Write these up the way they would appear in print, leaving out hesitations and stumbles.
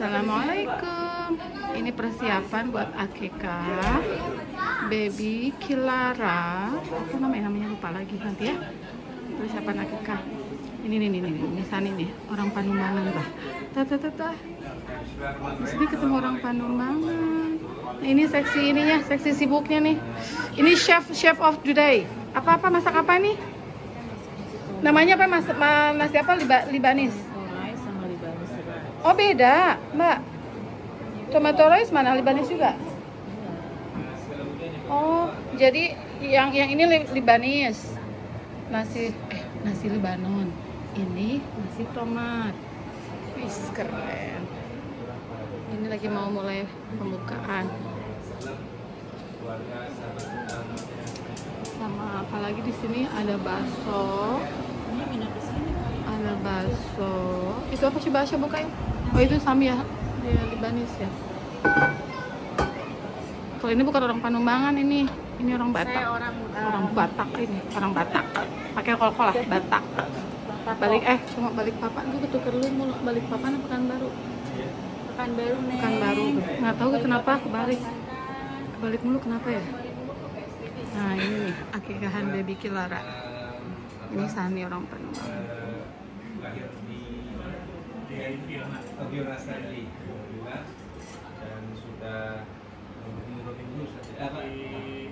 Assalamualaikum. Ini persiapan buat akikah baby Kilara. Apa namanya lupa lagi nanti ya. Persiapan akikah. Ini Sani nih, orang Panumbangan lah. Di sini ketemu orang Panumbangan. Ini seksi ininya, seksi sibuknya nih. Ini chef of the day. Apa masak apa nih? Namanya apa nasi apa Libanis? Oh beda, Mbak. Tomato rice mana? Libanis juga? Oh, jadi yang ini Libanis. Nasi Libanon. Ini nasi tomat. Wih, keren. Ini lagi mau mulai pembukaan. Sama apa lagi di sini ada bakso. Ada bakso. Itu apa sih bakso bukain? Oh itu Sami ya, dia Libanis ya. Kalau ini bukan orang Panumbangan ini orang Batak. Orang Batak ini, orang Batak. Pakai kol-kol lah, Batak. Cuma balik papan tuh ketukar lu mulu. Balik papan apa Pekanbaru? Pekanbaru nih. Pekanbaru. Nggak tahu kenapa kebalik. Kebalik mulu kenapa ya? Nah ini nih akikahan baby Kilara. Ini Sani orang Panumbangan. Fiona Stanley dan sudah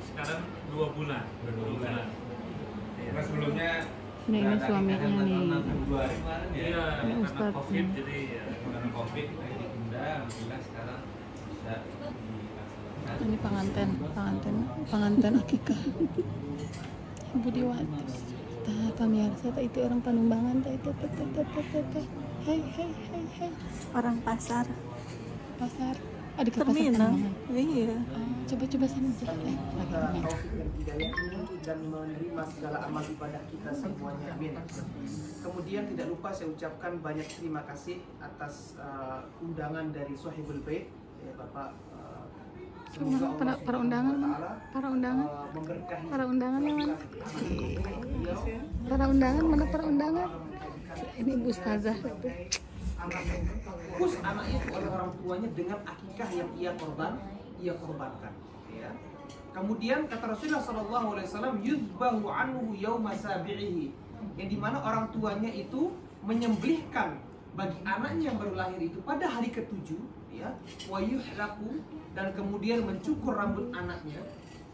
sekarang 2 bulan. Karena sebelumnya ini suaminya nih. Februari kemarin ya. Iya, karena COVID jadi karena COVID ditunda, alhamdulillah sekarang bisa dilaksanakan. Ini pengantin akikah. Budiwati. Pemirsa itu orang Panumbangan itu. Hai. Orang pasar. Ada ke pasar Terminal. Panumbangan. Iya. Coba sana aja. Dan menerima segala amal ibadah kita semuanya. Amin. Kemudian tidak lupa saya ucapkan banyak terima kasih atas undangan dari Sohibul Bait ya Bapak. Semoga Para undangan memberkahi yang mana? Para undangan mana para undangan? Ini Ibu Ustazah. Fokus anaknya oleh orang tuanya dengan akikah yang ia korbankan. Ya. Kemudian kata Rasulullah SAW, yuzbahu anhu yauma sabi'ihi, yang dimana orang tuanya itu menyembelihkan bagi anaknya yang baru lahir itu pada hari ke-7, ya, wa yuhlaku, dan kemudian mencukur rambut anaknya,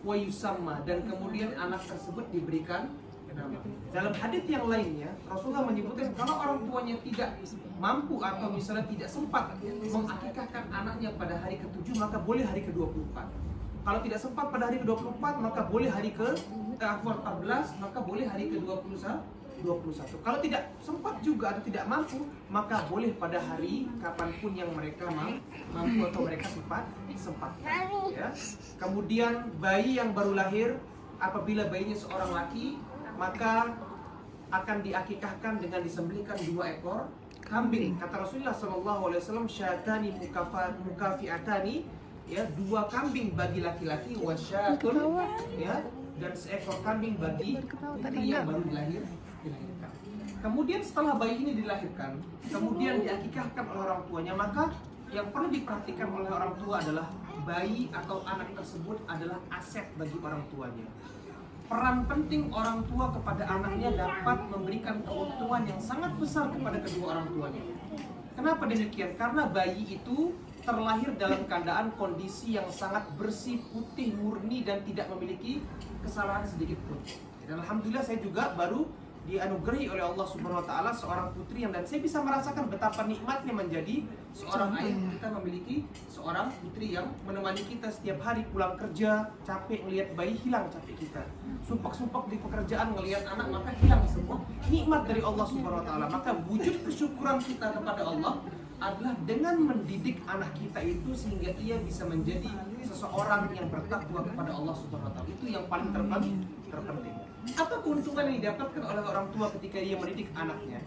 wa yusamma, dan kemudian anak tersebut diberikan nama. Dalam hadits yang lainnya Rasulullah menyebutkan kalau orang tuanya tidak mampu atau misalnya tidak sempat mengakikahkan anaknya pada hari ke-7 maka boleh hari ke-24. Kalau tidak sempat pada hari ke-24 maka boleh hari ke-14, maka boleh hari ke-21. Kalau tidak sempat juga atau tidak mampu maka boleh pada hari kapanpun yang mereka mampu atau mereka sempatkan, ya. Kemudian bayi yang baru lahir apabila bayinya seorang laki maka akan diakikahkan dengan disembelihkan 2 ekor kambing. Kata Rasulullah SAW, syatani mukafiatani, ya, 2 kambing bagi laki-laki, wasyatun, ya, dan seekor kambing bagi putri yang baru dilahirkan. Kemudian setelah bayi ini dilahirkan, kemudian diakikahkan oleh orang tuanya, maka yang perlu diperhatikan oleh orang tua adalah bayi atau anak tersebut adalah aset bagi orang tuanya. Peran penting orang tua kepada anaknya dapat memberikan keuntungan yang sangat besar kepada kedua orang tuanya. Kenapa demikian? Karena bayi itu terlahir dalam keadaan kondisi yang sangat bersih, putih, murni, dan tidak memiliki kesalahan sedikit pun. Dan alhamdulillah saya juga baru dianugerahi oleh Allah Subhanahu wa taala seorang putri dan saya bisa merasakan betapa nikmatnya menjadi seorang ayah. Kita memiliki seorang putri yang menemani kita setiap hari pulang kerja, capek melihat bayi hilang capek kita. Sumpek-sumpek di pekerjaan melihat anak maka hilang semua. Nikmat dari Allah Subhanahu wa taala. Maka wujud kesyukuran kita kepada Allah adalah dengan mendidik anak kita itu sehingga ia bisa menjadi seseorang yang bertakwa kepada Allah Subhanahu wa taala. Itu yang paling terpenting. Apa keuntungan yang didapatkan oleh orang tua ketika dia mendidik anaknya?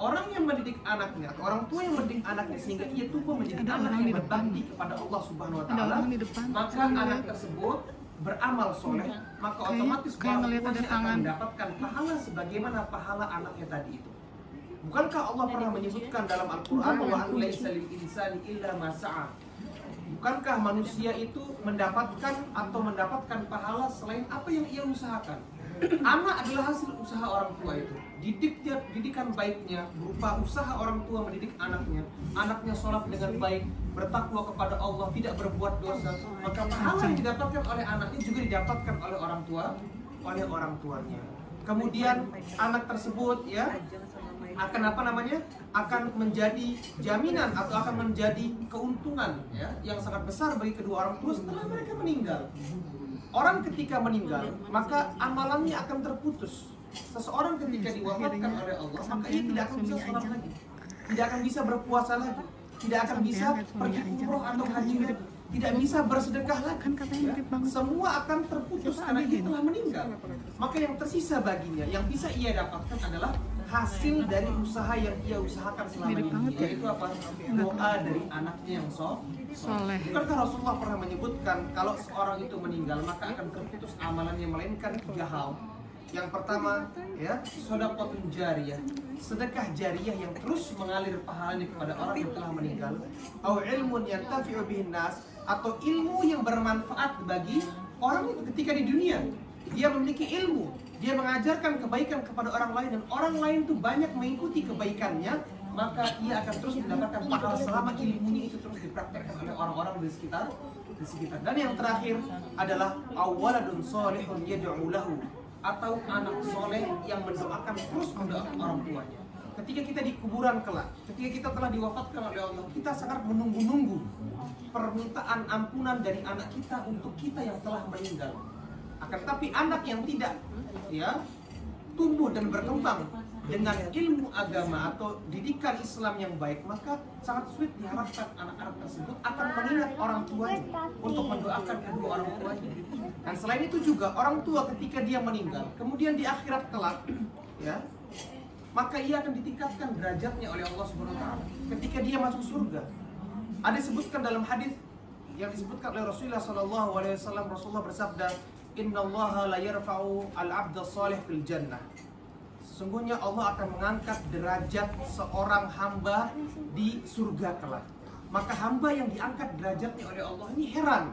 Orang yang mendidik anaknya atau orang tua yang mendidik anaknya sehingga ia tumbuh menjadi anak yang berbakti kepada Allah Subhanahu wa taala, maka anak tersebut beramal soleh, maka otomatis orang tuanya akan mendapatkan pahala sebagaimana pahala anaknya tadi itu. Bukankah Allah pernah menyebutkan dalam Al-Quran wa an laisa lil insani illa ma sa'a? Bukankah manusia itu mendapatkan pahala selain apa yang ia usahakan? Anak adalah hasil usaha orang tua itu. Didikan baiknya berupa usaha orang tua mendidik anaknya. Anaknya sholat dengan baik, bertakwa kepada Allah, tidak berbuat dosa. Maka pahala yang didapatkan oleh anaknya juga didapatkan oleh orang tuanya. Kemudian anak tersebut akan menjadi jaminan atau akan menjadi keuntungan yang sangat besar bagi kedua orang tua setelah mereka meninggal. Orang ketika meninggal, maka amalannya akan terputus. Seseorang ketika diwafatkan oleh Allah, maka ia tidak akan bisa sholat lagi, tidak akan bisa berpuasa lagi, tidak akan bisa pergi umroh atau haji lagi, tidak bisa bersedekah lagi. Semua akan terputus karena ia telah meninggal. Maka yang tersisa baginya, yang bisa ia dapatkan adalah hasil dari usaha yang ia usahakan selama ini, yaitu apa? Doa dari anaknya yang soleh. Bukankah Rasulullah pernah menyebutkan kalau seorang itu meninggal maka akan terputus amalannya melainkan 3 hal. Yang pertama, sedekahun jariyah, sedekah jariyah yang terus mengalir pahalanya kepada orang yang telah meninggal. Au ilmun yantafi'u bihin nas, atau ilmu yang bermanfaat bagi orang itu ketika di dunia. Dia memiliki ilmu, dia mengajarkan kebaikan kepada orang lain dan orang lain itu banyak mengikuti kebaikannya, maka ia akan terus mendapatkan pahala selama ilmunya itu terus dipraktekkan oleh orang-orang di sekitar. Dan yang terakhir adalah awaladun sholihun yad'u lahu, atau anak soleh yang mendoakan terus mendoakan orang tuanya. Ketika kita di kuburan kelak, ketika kita telah diwafatkan oleh Allah, kita sangat menunggu-nunggu permintaan ampunan dari anak kita untuk kita yang telah meninggal. Akan tetapi anak yang tidak tumbuh dan berkembang dengan ilmu agama atau didikan Islam yang baik, maka sangat sulit diharapkan anak-anak tersebut akan mengingat orang tuanya untuk mendoakan kedua orang tuanya. Dan selain itu juga orang tua ketika dia meninggal, kemudian di akhirat kelak, maka ia akan ditingkatkan derajatnya oleh Allah Subhanahu wa taala ketika dia masuk surga. Ada disebutkan dalam hadis yang disebutkan oleh Rasulullah SAW, Rasulullah bersabda, "Innallaha la yarfa'u al-'abda shalih fil jannah." Sesungguhnya Allah akan mengangkat derajat seorang hamba di surga kelak. Maka hamba yang diangkat derajatnya oleh Allah ini heran.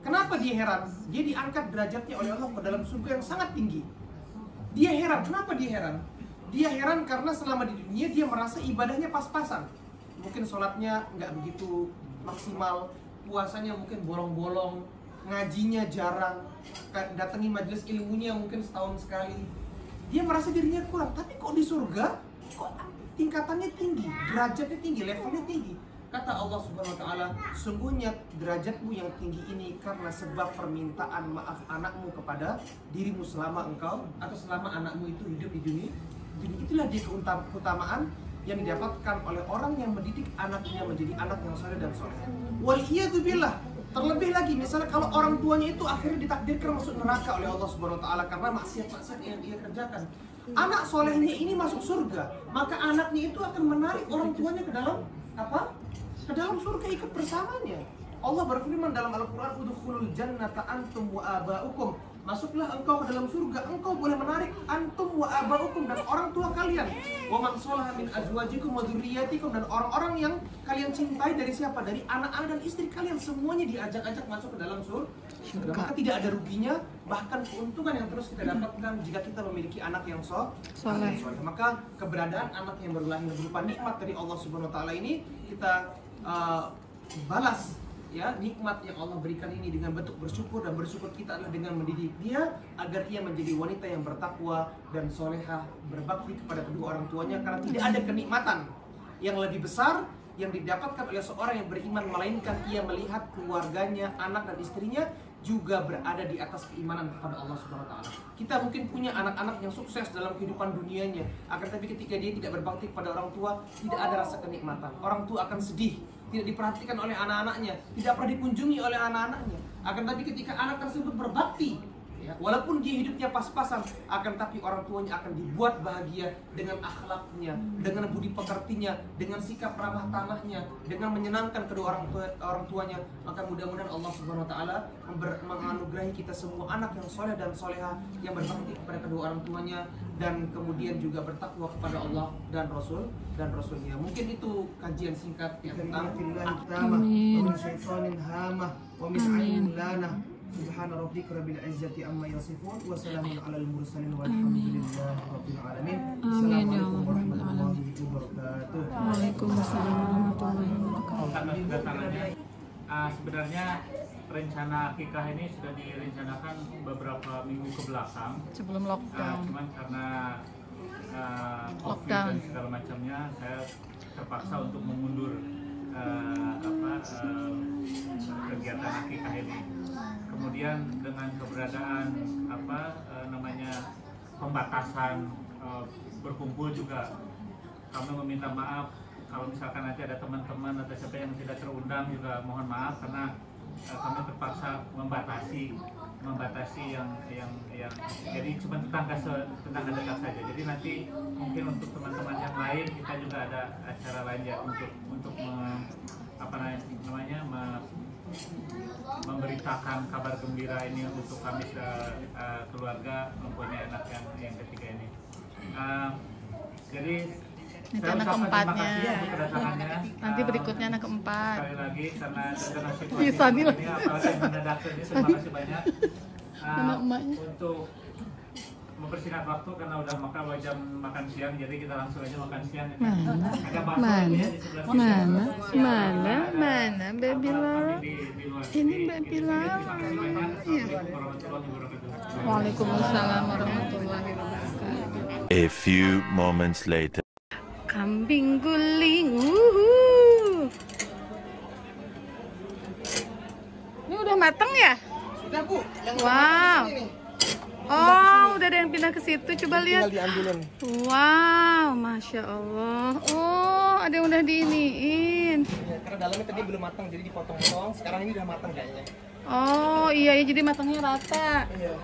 Kenapa dia heran? Dia diangkat derajatnya oleh Allah ke dalam surga yang sangat tinggi. Dia heran. Kenapa dia heran? Dia heran karena selama di dunia dia merasa ibadahnya pas-pasan. Mungkin sholatnya nggak begitu maksimal, puasanya mungkin bolong-bolong, ngajinya jarang, datangi majelis ilmunya mungkin setahun sekali. Dia merasa dirinya kurang, tapi kok di surga kok tingkatannya tinggi, derajatnya tinggi, levelnya tinggi. Kata Allah Subhanahu wa taala, sungguhnya derajatmu yang tinggi ini karena sebab permintaan maaf anakmu kepada dirimu selama engkau atau selama anakmu itu hidup di dunia. Jadi itulah dia keutamaan yang didapatkan oleh orang yang mendidik anaknya menjadi anak yang saleh dan soleh. Waliyadzubillah. Terlebih lagi, misalnya kalau orang tuanya itu akhirnya ditakdirkan masuk neraka oleh Allah Subhanahu wa taala karena maksiat-maksiat yang dia kerjakan. Anak solehnya ini masuk surga, maka anaknya itu akan menarik orang tuanya ke dalam apa? Ke dalam surga, ikut bersamanya. Allah berfirman dalam Al-Quran, "Udkhulul jannata antum wa aba'ukum." Masuklah engkau ke dalam surga, engkau boleh menarik antum wa aba'ukum, dan orang tua kalian. Wa man sholaha min azwajikum wa dzurriyyatikum, dan orang-orang yang kalian cintai dari siapa? Dari anak-anak dan istri kalian, semuanya diajak-ajak masuk ke dalam surga. Maka tidak ada ruginya, bahkan keuntungan yang terus kita dapatkan jika kita memiliki anak yang soleh. Maka keberadaan anak yang berlahir berupa nikmat dari Allah Subhanahu wa taala ini kita balas nikmat yang Allah berikan ini dengan bentuk bersyukur, dan bersyukur kita adalah dengan mendidik dia agar ia menjadi wanita yang bertakwa dan solehah, berbakti kepada kedua orang tuanya, karena tidak ada kenikmatan yang lebih besar yang didapatkan oleh seorang yang beriman melainkan ia melihat keluarganya, anak dan istrinya juga berada di atas keimanan kepada Allah Subhanahu wa taala. Kita mungkin punya anak-anak yang sukses dalam kehidupan dunianya, akan tapi ketika dia tidak berbakti kepada orang tua, tidak ada rasa kenikmatan. Orang tua akan sedih, tidak diperhatikan oleh anak-anaknya, tidak pernah dikunjungi oleh anak-anaknya. Akan tapi ketika anak tersebut berbakti Ya, walaupun dia hidupnya pas-pasan, akan tapi orang tuanya akan dibuat bahagia dengan akhlaknya, dengan budi pekertinya, dengan sikap ramah tamahnya, dengan menyenangkan kedua orang tuanya. Maka mudah-mudahan Allah Subhanahu Wa Taala menganugerahi kita semua anak yang soleh dan soleha, yang berbakti kepada kedua orang tuanya, dan kemudian juga bertakwa kepada Allah dan Rasulnya. Mungkin itu kajian singkat tentang Amin. Subhana rabbika rabbil izzati amma yasifun wa salamun alal mursalin walhamdulillahi rabbil alamin. Assalamualaikum warahmatullahi wabarakatuh. Waalaikumsalam warahmatullahi wabarakatuh. Atas kedatangannya, sebenarnya rencana akikah ini sudah direncanakan beberapa minggu ke belakang Sebelum lockdown. cuman karena COVID Lockdown. dan segala macamnya, saya terpaksa untuk memundur kegiatan akikah ini. Kemudian dengan keberadaan pembatasan berkumpul juga, kami meminta maaf kalau misalkan nanti ada teman-teman atau siapa yang tidak terundang, juga mohon maaf karena kami terpaksa membatasi yang jadi cuma tetangga dekat saja. Jadi nanti mungkin untuk teman-teman yang lain kita juga ada acara lain ya untuk memberitakan kabar gembira ini untuk kami keluarga mempunyai anak yang ketiga ini. Jadi Itu saya anak ucapkan keempatnya. terima kasih untuk kedatangannya. Nanti berikutnya anak keempat. Sekali lagi karena dengan situasi Bisa nih lah. ini, apalagi yang mendadak ini, terima kasih banyak Anak emaknya. untuk mempersingkat waktu karena udah jam makan siang, jadi kita langsung aja makan siang. Ada bakso Mana? ya di sebelah sini. Mana, Baby Lara? Di luar. Ini Jadi, Baby itu saja. Lara. Terima kasih banyak. Assalamualaikum warahmatullahi wabarakatuh. Waalaikumsalam warahmatullahi wabarakatuh. A few moments later. Kambing guling. Ini udah mateng ya? Sudah Bu, yang Wow. ini. Oh, udah ada yang pindah ke situ. Coba lihat. Tinggal diambilin. Wow, masya Allah. Oh, ada yang udah diiniin. Ya, karena dalamnya tadi belum matang, jadi dipotong-potong. Sekarang ini udah matang kayaknya. Oh, iya ya, jadi matangnya rata. Iya.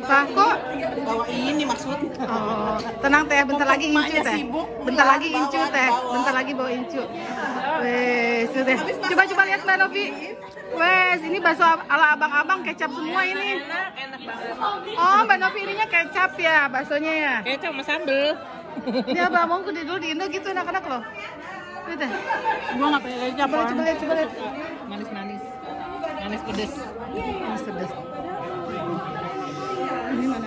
Pak, kok? Bawa ini maksudnya. Oh, tenang teh, bentar lagi incu teh. Bentar lagi incu teh. Bentar lagi bawa incu. Wes, sudah. Coba lihat Mbak Novi. Wes, ini bakso ala abang-abang, kecap semua ini. Enak banget. Oh, Mbak Novi ininya kecap ya, baksonya ya. Kecap sama sambel. Ini abang mau dulu di Indo gitu anak-anak loh. Lihat deh. Gua nggak pakai kecap. Coba lihat. Manis-manis. Manis pedes. Mas pedas. Ini mana?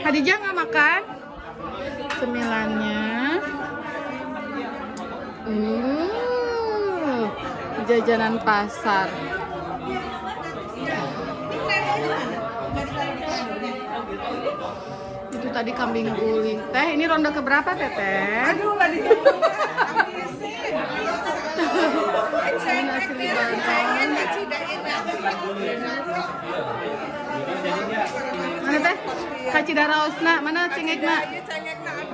Hadijah nggak makan? Cemilannya. Jajanan pasar. Itu tadi kambing guling. Teh, ini ronde keberapa, Teteh? Aduh, nggak nasi liwet. Mana teh? Kacida raosna, mana cengekna?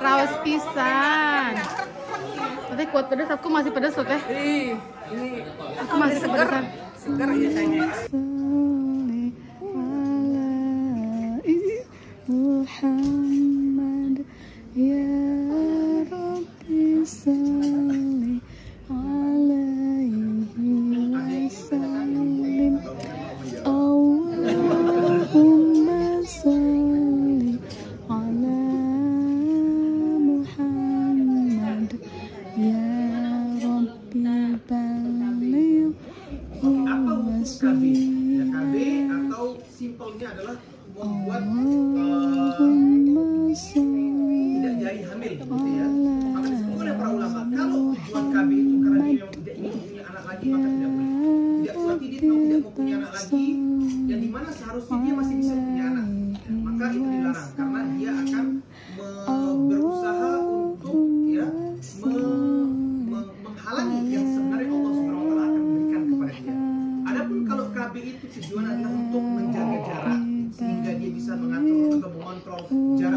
Raos pisan. Teh kuat pedas, aku masih pedas loh teh. Aku masih pedesan. Segar ya sayang. Muhammad ya Rabbi salli alaihi wasallim. Allahumma salli ala Muhammad ya Rabbi balligh Apa hukum KB? Ya, KB atau simpelnya adalah membuat tidak jadi hamil gitu ya. Maka disebut oleh para ulama, kalau tujuan KB itu karena dia memang tidak ingin punya anak lagi, maka tidak boleh. Tidak berarti dia tidak mau punya anak lagi, yang dimana seharusnya dia masih bisa punya anak, maka itu dilarang karena dia akan berusaha untuk ya menghalangi yang sebenarnya Allah Subhanahu Wa Taala akan berikan kepada dia. Adapun kalau KB itu tujuan adalah untuk menjaga jarak sehingga dia bisa mengatur atau mengontrol jarak